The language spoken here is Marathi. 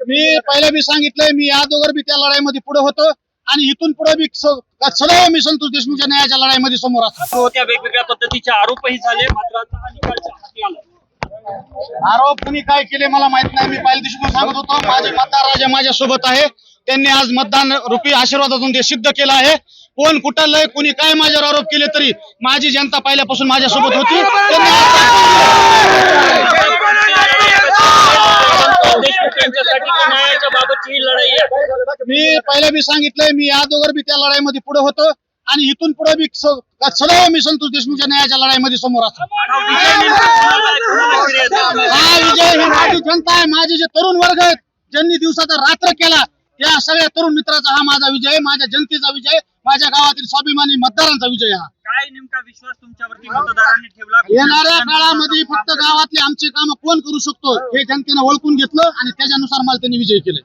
मी पहिल्या बी सांगितलंय, मी या दोघर बी त्या लढाईमध्ये पुढे होतो आणि इथून पुढे बी सदैव मी संतोष देशमुखच्या न्यायाच्या लढाईमध्ये समोर असतो. होत्या वेगवेगळ्या पद्धतीचे आरोपही झाले, मात्र आता हा निकालच्या हाती आला. आरोप कुणी काय केले मला माहित नाही. मी पहिल्या दिवशी सांगत होतो, माझे मतदार राजा माझ्या सोबत आहे. त्यांनी आज मतदान रूपी आशीर्वादातून ते सिद्ध केलं आहे. कोण कुठं लय कुणी काय माझ्यावर आरोप केले तरी माझी जनता पहिल्यापासून माझ्या सोबत होती. न्यायाच्या बाबतची ही लढाई आहे. मी पहिल्या बी सांगितलंय, मी या दोघर बी त्या लढाईमध्ये पुढे होतो आणि इथून पुढे बी सदैव मी संतोष देशमुखच्या न्यायाच्या लढाईमध्ये समोर असतो. हा विजय ही माझी जनता आहे. माझे जे तरुण वर्ग आहेत ज्यांनी दिवसाचा रात्र केला, त्या सगळ्या तरुण मित्राचा हा माझा विजय आहे. माझ्या जनतेचा विजय, माझ्या गावातील स्वाभिमानी मतदारांचा विजय. हा काय नेमका विश्वास तुमच्यावरती मतदारांनी ठेवला? येणाऱ्या काळामध्ये फक्त गावातले आमचे काम कोण करू शकतो हे जनतेनं ओळखून घेतलं आणि त्याच्यानुसार मला त्यांनी विजय केले.